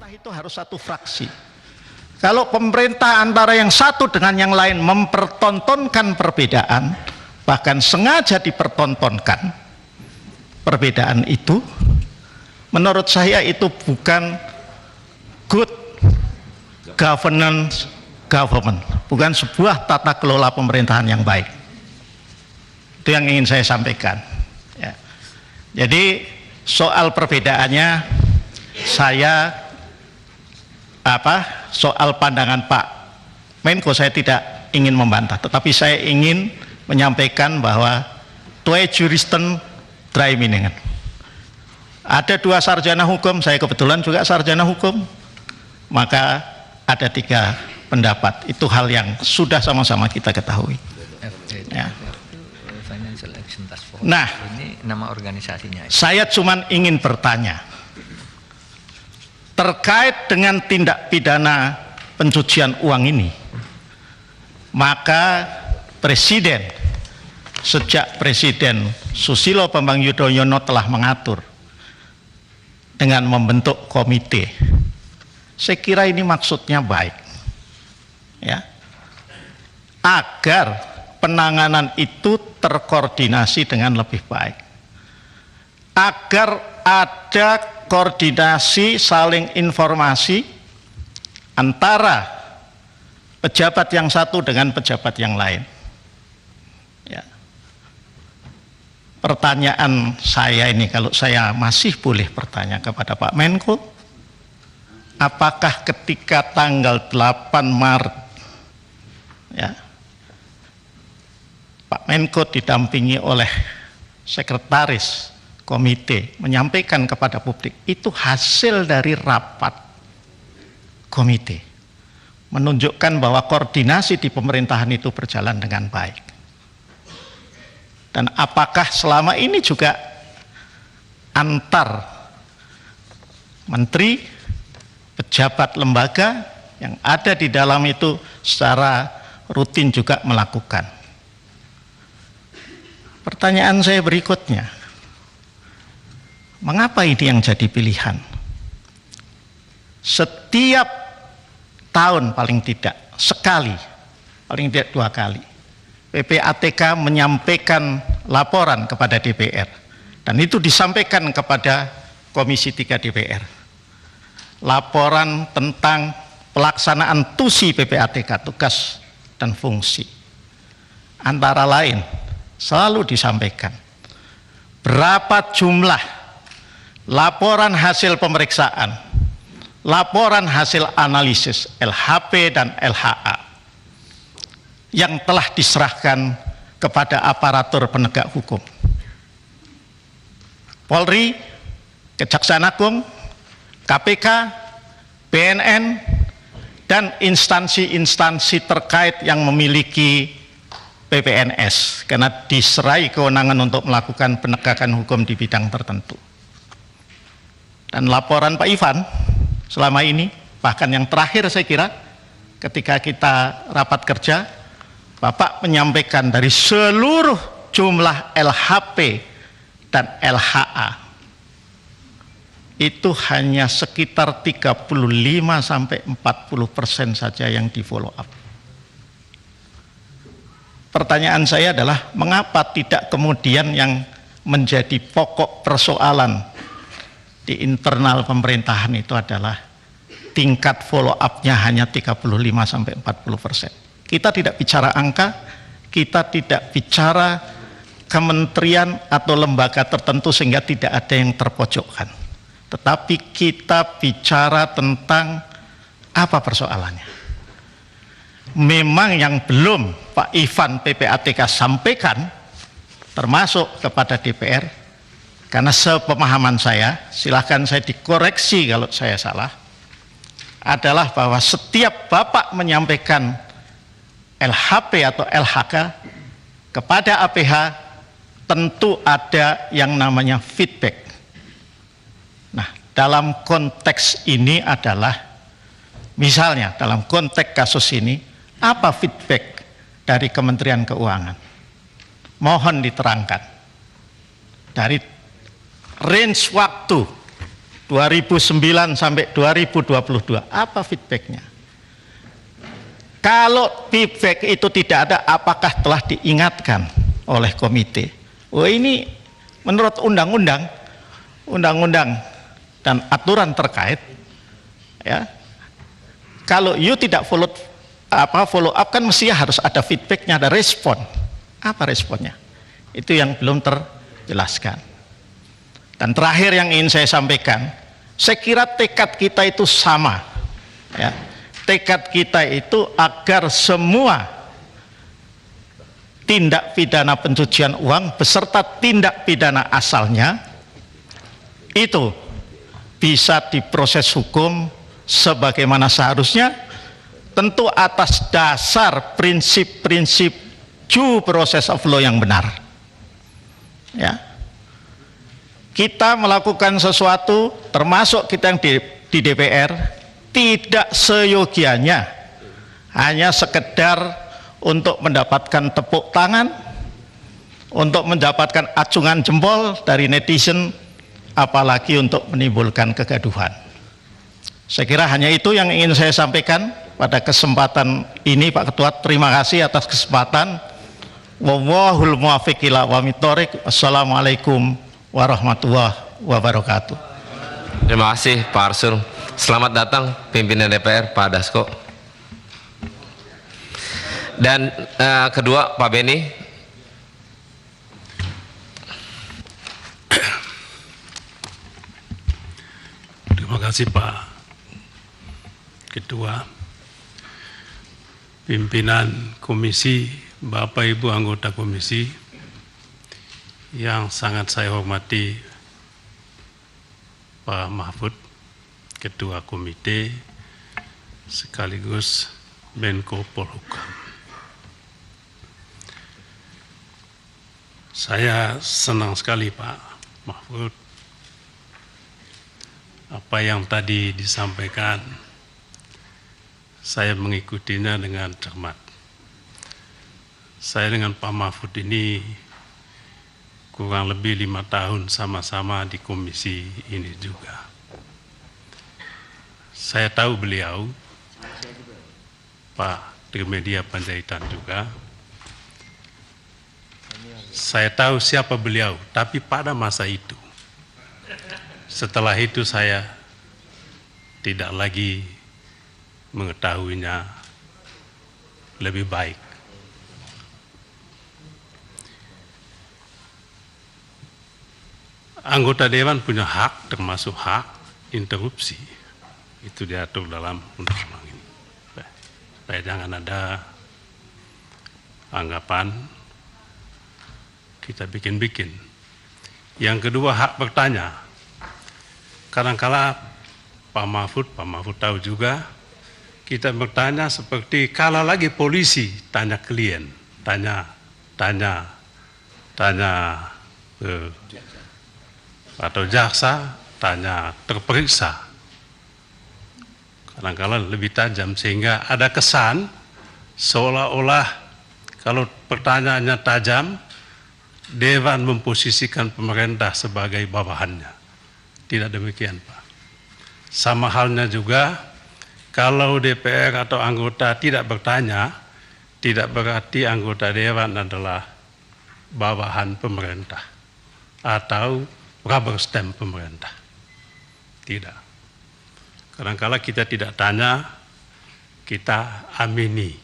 pemerintah itu harus satu fraksi. Kalau pemerintah antara yang satu dengan yang lain mempertontonkan perbedaan, bahkan sengaja dipertontonkan perbedaan itu, menurut saya itu bukan good government, bukan sebuah tata kelola pemerintahan yang baik. Itu yang ingin saya sampaikan. Ya. Jadi soal perbedaannya, soal pandangan Pak Menko saya tidak ingin membantah, tetapi saya ingin menyampaikan bahwa twee juristen drie meningen. Ada dua sarjana hukum, saya kebetulan juga sarjana hukum, maka ada tiga pendapat. Itu hal yang sudah sama-sama kita ketahui. Ya. Nah, ini nama organisasinya. Saya cuma ingin bertanya terkait dengan tindak pidana pencucian uang ini, maka Presiden sejak Presiden Susilo Bambang Yudhoyono telah mengatur dengan membentuk komite. Saya kira ini maksudnya baik, ya, agar penanganan itu terkoordinasi dengan lebih baik, agar ada koordinasi saling informasi antara pejabat yang satu dengan pejabat yang lain. Ya. Pertanyaan saya ini, kalau saya masih boleh bertanya kepada Pak Menko, apakah ketika tanggal 8 Maret ya, Pak Menko didampingi oleh sekretaris komite menyampaikan kepada publik, itu hasil dari rapat komite, menunjukkan bahwa koordinasi di pemerintahan itu berjalan dengan baik. Dan apakah selama ini juga antar menteri, pejabat lembaga yang ada di dalam itu secara rutin juga melakukan? Pertanyaan saya berikutnya, mengapa ini yang jadi pilihan? Setiap tahun paling tidak sekali, paling tidak 2 kali, PPATK menyampaikan laporan kepada DPR, dan itu disampaikan kepada Komisi 3 DPR. Laporan tentang pelaksanaan TUSI PPATK, tugas dan fungsi. Antara lain, selalu disampaikan berapa jumlah laporan hasil pemeriksaan, laporan hasil analisis LHP dan LHA yang telah diserahkan kepada aparatur penegak hukum, Polri, Kejaksaan Agung, KPK, BNN, dan instansi-instansi terkait yang memiliki PPNS, karena diserai kewenangan untuk melakukan penegakan hukum di bidang tertentu. Dan laporan Pak Ivan selama ini, bahkan yang terakhir saya kira ketika kita rapat kerja, Bapak menyampaikan dari seluruh jumlah LHP dan LHA itu hanya sekitar 35–40% saja yang di follow up. Pertanyaan saya adalah, mengapa tidak kemudian yang menjadi pokok persoalan di internal pemerintahan itu adalah tingkat follow up-nya hanya 35–40%. Kita tidak bicara angka, kita tidak bicara kementerian atau lembaga tertentu sehingga tidak ada yang terpojokkan. Tetapi kita bicara tentang apa persoalannya. Memang yang belum Pak Ivan PPATK sampaikan, termasuk kepada DPR, karena sepemahaman saya, silahkan saya dikoreksi kalau saya salah, adalah bahwa setiap Bapak menyampaikan LHP atau LHK kepada APH, tentu ada yang namanya feedback. Nah, dalam konteks ini adalah, misalnya dalam konteks kasus ini, apa feedback dari Kementerian Keuangan? Mohon diterangkan. Dari range waktu 2009 sampai 2022. Apa feedbacknya? Kalau feedback itu tidak ada, apakah telah diingatkan oleh komite? Oh, ini menurut undang-undang dan aturan terkait, ya. Kalau you tidak follow up kan mestinya harus ada feedbacknya, ada respon. Apa responnya? Itu yang belum terjelaskan. Dan terakhir yang ingin saya sampaikan, saya kira tekad kita itu sama, ya. Tekad kita itu agar semua tindak pidana pencucian uang beserta tindak pidana asalnya itu bisa diproses hukum sebagaimana seharusnya, tentu atas dasar prinsip-prinsip due process of law yang benar, ya. Kita melakukan sesuatu, termasuk kita yang di DPR, tidak seyogianya hanya sekedar untuk mendapatkan tepuk tangan, untuk mendapatkan acungan jempol dari netizen, apalagi untuk menimbulkan kegaduhan. Saya kira hanya itu yang ingin saya sampaikan pada kesempatan ini, Pak Ketua. Terima kasih atas kesempatan. Wallahul muwaffiq ila aqwamit thoriq. Wassalamualaikum warahmatullahi wabarakatuh. Terima kasih Pak Arsul. Selamat datang pimpinan DPR Pak Dasko. Dan kedua Pak Beni. Terima kasih Pak Ketua, pimpinan komisi, Bapak Ibu anggota komisi yang sangat saya hormati, Pak Mahfud, Ketua Komite, sekaligus Menko Polhukam. Saya senang sekali Pak Mahfud, apa yang tadi disampaikan, saya mengikutinya dengan cermat. Saya dengan Pak Mahfud ini kurang lebih 5 tahun sama-sama di komisi ini juga. Saya tahu beliau, Pak Trimedia Panjaitan juga. Saya tahu siapa beliau, tapi pada masa itu, setelah itu saya tidak lagi mengetahuinya lebih baik. Anggota Dewan punya hak, termasuk hak interupsi. Itu diatur dalam undang-undang ini. Supaya jangan ada anggapan kita bikin-bikin. Yang kedua, hak bertanya. Kadang-kala Pak Mahfud tahu juga, kita bertanya seperti kalau lagi polisi tanya klien, tanya atau jaksa tanya terperiksa. Kadang-kala lebih tajam sehingga ada kesan seolah-olah kalau pertanyaannya tajam, Dewan memposisikan pemerintah sebagai bawahannya. Tidak demikian Pak. Sama halnya juga kalau DPR atau anggota tidak bertanya, tidak berarti anggota Dewan adalah bawahan pemerintah atau rubber stamp pemerintah. Tidak. Kadang-kala kita tidak tanya, kita amini.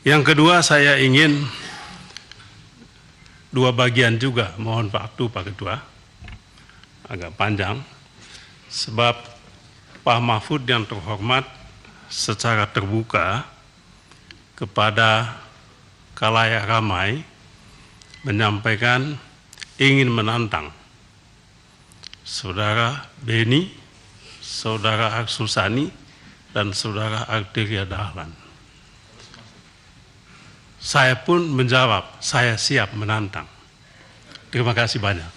Yang kedua, saya ingin dua bagian juga, mohon waktu Pak Ketua, agak panjang, sebab Pak Mahfud yang terhormat secara terbuka kepada khalayak ramai menyampaikan ingin menantang Saudara Beni, Saudara Arsul Sani, dan Saudara Arteria Dahlan. Saya pun menjawab, saya siap menantang. Terima kasih banyak.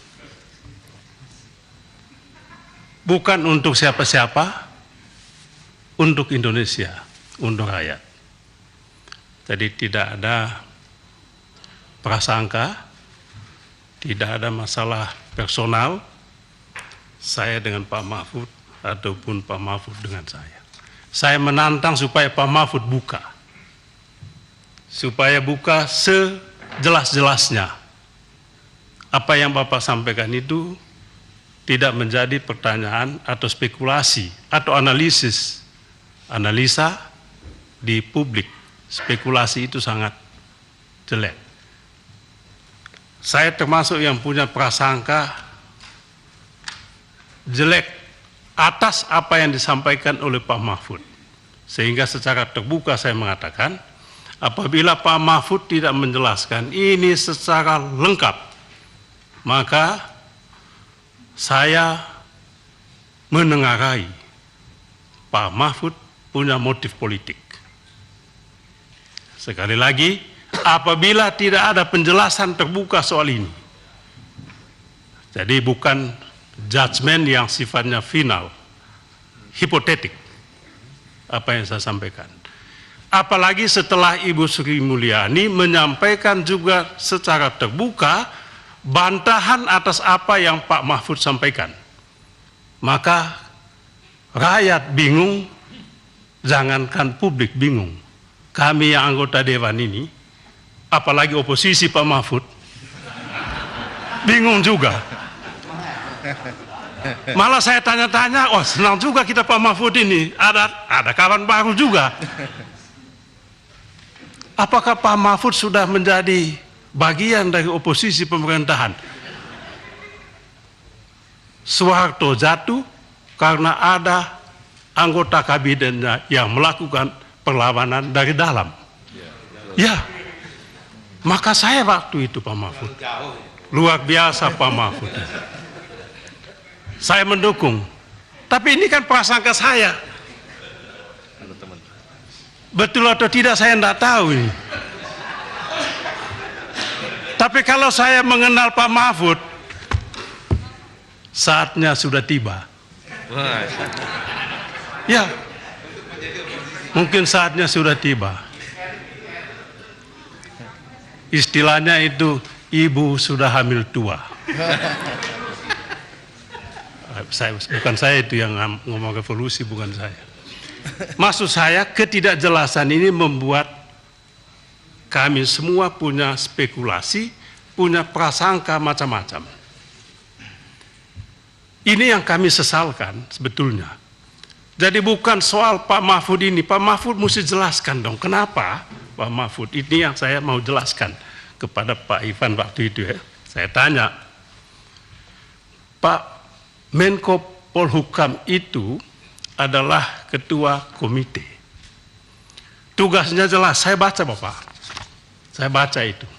Bukan untuk siapa-siapa, untuk Indonesia, untuk rakyat. Jadi tidak ada prasangka, tidak ada masalah personal, saya dengan Pak Mahfud ataupun Pak Mahfud dengan saya. Saya menantang supaya Pak Mahfud buka. Supaya buka sejelas-jelasnya. Apa yang Bapak sampaikan itu tidak menjadi pertanyaan atau spekulasi atau analisa di publik. Spekulasi itu sangat jelek. Saya termasuk yang punya prasangka jelek atas apa yang disampaikan oleh Pak Mahfud. Sehingga secara terbuka saya mengatakan, apabila Pak Mahfud tidak menjelaskan ini secara lengkap, maka saya menengarai Pak Mahfud punya motif politik. Sekali lagi, apabila tidak ada penjelasan terbuka soal ini, jadi bukan judgement yang sifatnya final, hipotetik, apa yang saya sampaikan. Apalagi setelah Ibu Sri Mulyani menyampaikan juga secara terbuka bantahan atas apa yang Pak Mahfud sampaikan. Maka rakyat bingung, jangankan publik bingung. Kami yang anggota Dewan ini, apalagi oposisi Pak Mahfud, bingung juga. Malah saya tanya-tanya, oh senang juga kita Pak Mahfud ini, ada kawan baru juga. Apakah Pak Mahfud sudah menjadi bagian dari oposisi pemerintahan? Soeharto jatuh karena ada anggota kabinetnya yang melakukan perlawanan dari dalam. Ya, maka saya waktu itu Pak Mahfud, luar biasa Pak Mahfud. Saya mendukung. Tapi ini kan prasangka saya. Betul atau tidak saya tidak tahu ini. Tapi kalau saya mengenal Pak Mahfud, saatnya sudah tiba. Ya, mungkin saatnya sudah tiba. Istilahnya itu, ibu sudah hamil tua. Bukan saya itu yang ngomong revolusi, bukan saya. Maksud saya, ketidakjelasan ini membuat kami semua punya spekulasi, punya prasangka macam-macam. Ini yang kami sesalkan sebetulnya. Jadi bukan soal Pak Mahfud ini, Pak Mahfud mesti jelaskan dong, kenapa Pak Mahfud? Ini yang saya mau jelaskan kepada Pak Ivan waktu itu ya. Saya tanya, Pak Menko Polhukam itu adalah ketua komite. Tugasnya jelas, saya baca Bapak. Saya baca itu.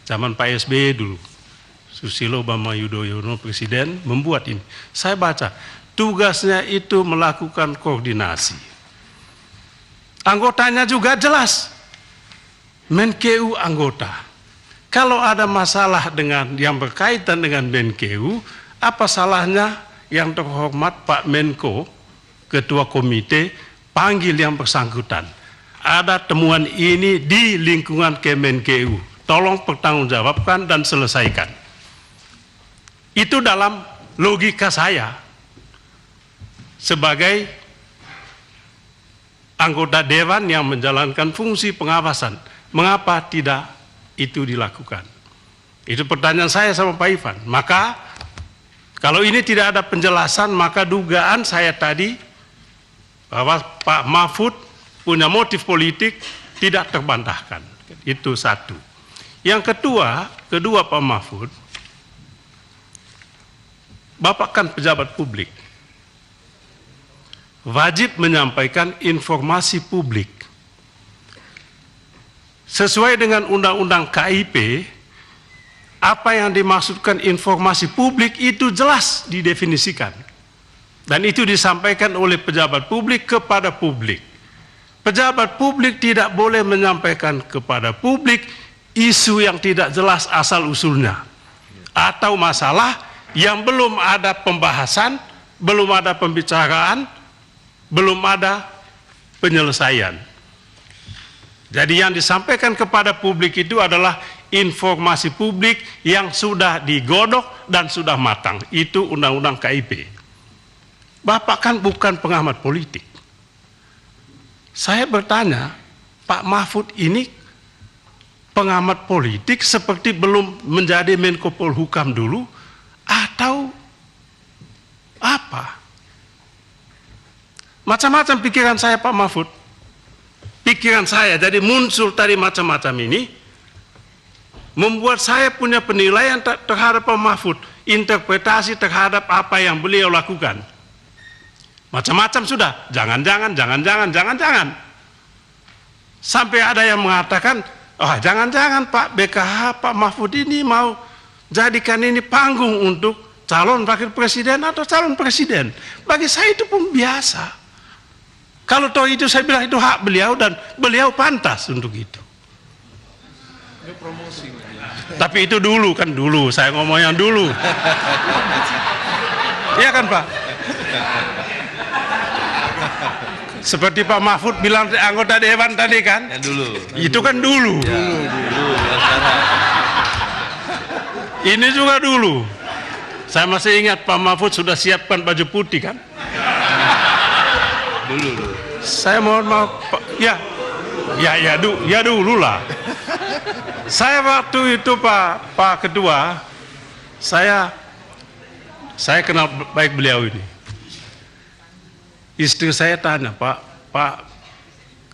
Zaman Pak SBY dulu. Susilo Bambang Yudhoyono presiden membuat ini. Saya baca. Tugasnya itu melakukan koordinasi. Anggotanya juga jelas. Menkeu anggota. Kalau ada masalah dengan yang berkaitan dengan Menkeu, apa salahnya yang terhormat Pak Menko, ketua komite, panggil yang bersangkutan. Ada temuan ini di lingkungan Kemenkeu. Tolong pertanggungjawabkan dan selesaikan. Itu dalam logika saya. Sebagai anggota dewan yang menjalankan fungsi pengawasan, mengapa tidak itu dilakukan? Itu pertanyaan saya sama Pak Ivan. Maka kalau ini tidak ada penjelasan, maka dugaan saya tadi bahwa Pak Mahfud punya motif politik tidak terbantahkan. Itu satu. Yang kedua Pak Mahfud, Bapak kan pejabat publik, wajib menyampaikan informasi publik. Sesuai dengan Undang-Undang KIP, apa yang dimaksudkan informasi publik itu jelas didefinisikan. Dan itu disampaikan oleh pejabat publik kepada publik. Pejabat publik tidak boleh menyampaikan kepada publik isu yang tidak jelas asal-usulnya. Atau masalah yang belum ada pembahasan, belum ada pembicaraan, belum ada penyelesaian. Jadi yang disampaikan kepada publik itu adalah informasi publik yang sudah digodok dan sudah matang. Itu undang-undang KIP. Bapak kan bukan pengamat politik. Saya bertanya, Pak Mahfud ini pengamat politik seperti belum menjadi Menko Polhukam dulu atau apa? Macam-macam pikiran saya, Pak Mahfud. Pikiran saya jadi muncul tadi macam-macam ini membuat saya punya penilaian terhadap Pak Mahfud, interpretasi terhadap apa yang beliau lakukan. Macam-macam sudah, jangan-jangan. Sampai ada yang mengatakan, jangan-jangan Pak BKH, Pak Mahfud ini mau jadikan ini panggung untuk calon wakil presiden atau calon presiden. Bagi saya itu pun biasa. Kalau toh itu saya bilang itu hak beliau dan beliau pantas untuk itu. Tapi itu dulu, saya ngomong yang dulu. Iya kan Pak? Seperti Pak Mahfud bilang anggota dewan tadi kan? Ya dulu. Itu kan dulu. Dulu, sekarang. Ini juga dulu. Saya masih ingat Pak Mahfud sudah siapkan baju putih kan? Dulu. Saya mohon maaf, ya dulu lah. Saya waktu itu Pak Ketua, saya kenal baik beliau ini. Istri saya tanya, Pak,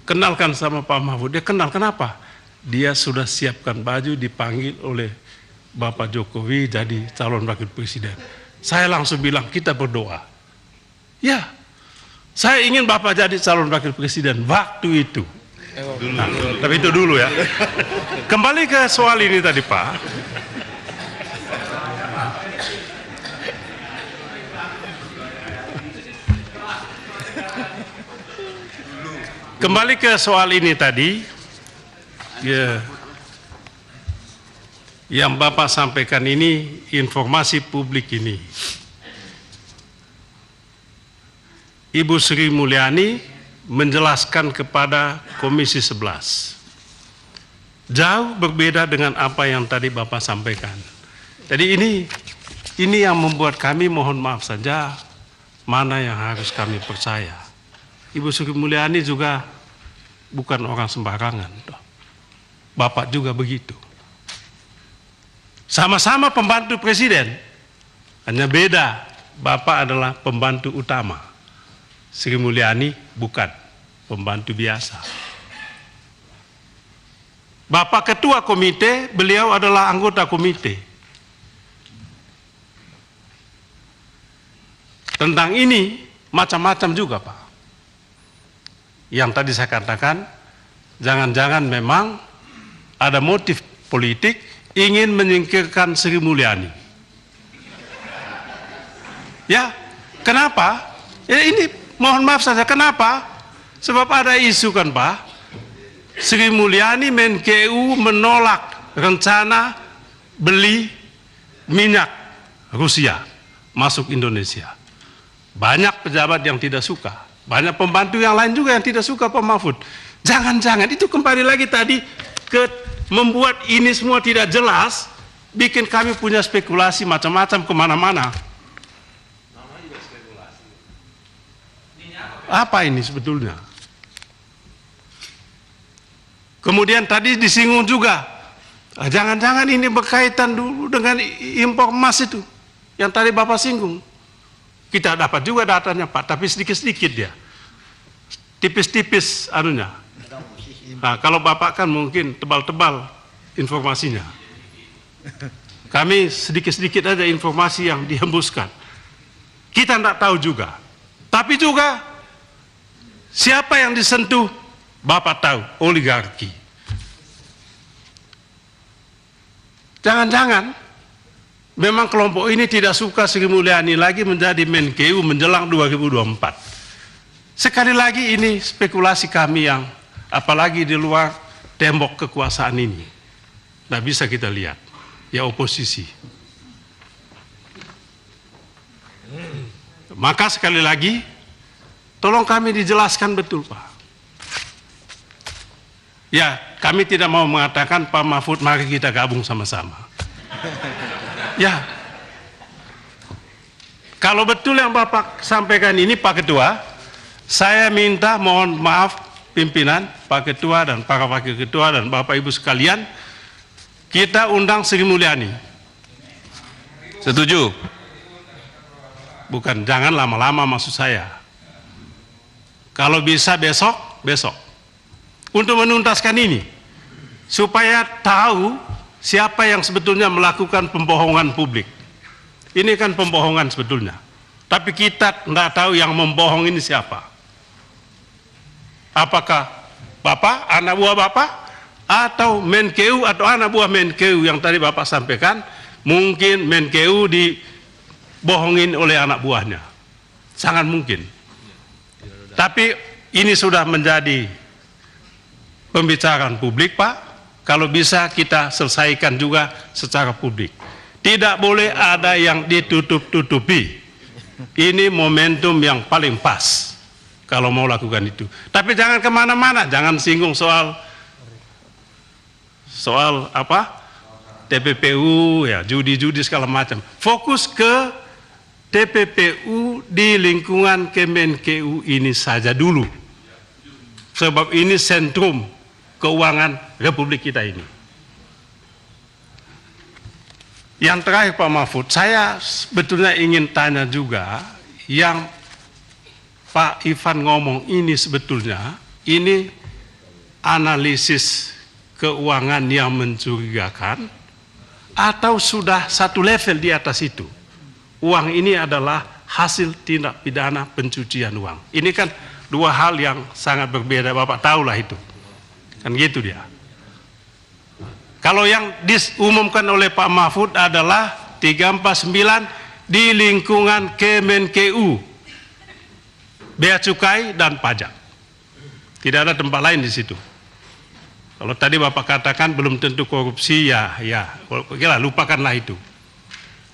kenalkan sama Pak Mahfud. Dia kenal, kenapa? Dia sudah siapkan baju dipanggil oleh Bapak Jokowi jadi calon wakil presiden. Saya langsung bilang, kita berdoa. Ya, saya ingin Bapak jadi calon wakil presiden waktu itu. Tapi itu dulu ya. Kembali ke soal ini tadi Pak. Kembali ke soal ini tadi, ya, yang Bapak sampaikan ini, informasi publik ini. Ibu Sri Mulyani menjelaskan kepada Komisi 11. Jauh berbeda dengan apa yang tadi Bapak sampaikan. Jadi ini yang membuat kami mohon maaf saja, mana yang harus kami percaya. Ibu Sri Mulyani juga bukan orang sembarangan. Bapak juga begitu. Sama-sama pembantu presiden. Hanya beda, Bapak adalah pembantu utama. Sri Mulyani bukan pembantu biasa. Bapak ketua komite, beliau adalah anggota komite. Tentang ini macam-macam juga Pak. Yang tadi saya katakan, jangan-jangan memang ada motif politik ingin menyingkirkan Sri Mulyani. Ya, kenapa? Ya ini mohon maaf saja, kenapa? Sebab ada isu kan Pak, Sri Mulyani Menkeu menolak rencana beli minyak Rusia masuk Indonesia. Banyak pejabat yang tidak suka. Banyak pembantu yang lain juga yang tidak suka Pak Mahfud. Jangan-jangan itu kembali lagi tadi ke membuat ini semua tidak jelas, bikin kami punya spekulasi macam-macam kemana-mana. Apa ini sebetulnya? Kemudian tadi disinggung juga, jangan-jangan ini berkaitan dulu dengan impor emas itu, yang tadi Bapak singgung. Kita dapat juga datanya Pak, tapi sedikit-sedikit dia. Tipis-tipis anunya. Nah, kalau Bapak kan mungkin tebal-tebal informasinya. Kami sedikit-sedikit aja informasi yang dihembuskan. Kita tidak tahu juga. Tapi juga siapa yang disentuh, Bapak tahu, oligarki. Jangan-jangan memang kelompok ini tidak suka Sri Mulyani lagi menjadi Menkeu menjelang 2024. Sekali lagi ini spekulasi kami yang apalagi di luar tembok kekuasaan ini. Tidak bisa kita lihat. Ya oposisi. Maka sekali lagi, tolong kami dijelaskan betul Pak. Ya, kami tidak mau mengatakan Pak Mahfud mari kita gabung sama-sama. Ya, kalau betul yang Bapak sampaikan ini Pak Ketua, saya minta mohon maaf pimpinan, Pak Ketua dan para Wakil Ketua dan Bapak Ibu sekalian, kita undang Sri Mulyani. Setuju. Bukan, jangan lama-lama maksud saya. Kalau bisa besok, besok. Untuk menuntaskan ini, supaya tahu siapa yang sebetulnya melakukan pembohongan publik. Ini kan pembohongan sebetulnya. Tapi kita tidak tahu yang membohong ini siapa. Apakah Bapak, anak buah Bapak, atau Menkeu atau anak buah Menkeu yang tadi Bapak sampaikan, mungkin Menkeu dibohongin oleh anak buahnya. Sangat mungkin. Tapi ini sudah menjadi pembicaraan publik, Pak. Kalau bisa kita selesaikan juga secara publik. Tidak boleh ada yang ditutup-tutupi. Ini momentum yang paling pas kalau mau lakukan itu. Tapi jangan kemana-mana, jangan singgung soal apa? TPPU, ya, judi-judi segala macam. Fokus ke TPPU di lingkungan Kemenkeu ini saja dulu. Sebab ini sentrum keuangan Republik kita ini. Yang terakhir Pak Mahfud, saya sebetulnya ingin tanya juga, yang Pak Ivan ngomong ini sebetulnya, ini analisis keuangan yang mencurigakan, atau sudah satu level di atas itu? Uang ini adalah hasil tindak pidana pencucian uang. Ini kan dua hal yang sangat berbeda, Bapak tahulah itu. Kan gitu dia. Kalau yang diumumkan oleh Pak Mahfud adalah 349 di lingkungan Kemenkeu, bea cukai dan pajak. Tidak ada tempat lain di situ. Kalau tadi Bapak katakan belum tentu korupsi, ya, lupakanlah itu.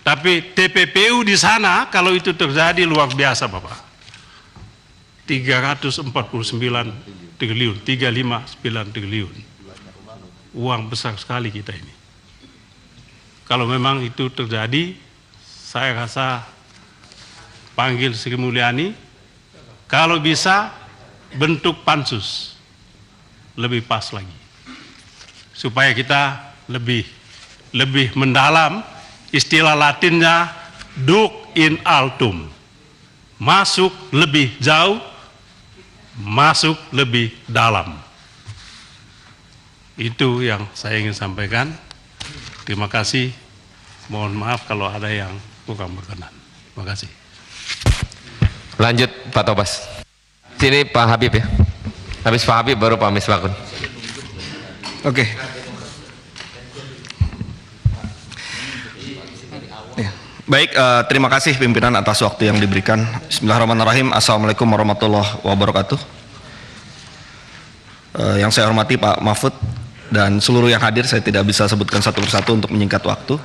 Tapi TPPU di sana kalau itu terjadi luar biasa, Bapak. 349 triliun, 359 triliun. Uang besar sekali kita ini. Kalau memang itu terjadi, saya rasa panggil Sri Mulyani, kalau bisa bentuk pansus, lebih pas lagi. Supaya kita lebih mendalam, istilah Latinnya duc in altum. Masuk lebih jauh, masuk lebih dalam. Itu yang saya ingin sampaikan. Terima kasih. Mohon maaf kalau ada yang kurang berkenan. Terima kasih. Lanjut Pak Tobas. Sini Pak Habib ya. Habis Pak Habib baru Pak Misbakun. Oke. Ya. Baik, terima kasih pimpinan atas waktu yang diberikan. Bismillahirrahmanirrahim. Assalamualaikum warahmatullahi wabarakatuh. Yang saya hormati Pak Mahfud dan seluruh yang hadir, saya tidak bisa sebutkan satu persatu untuk menyingkat waktu.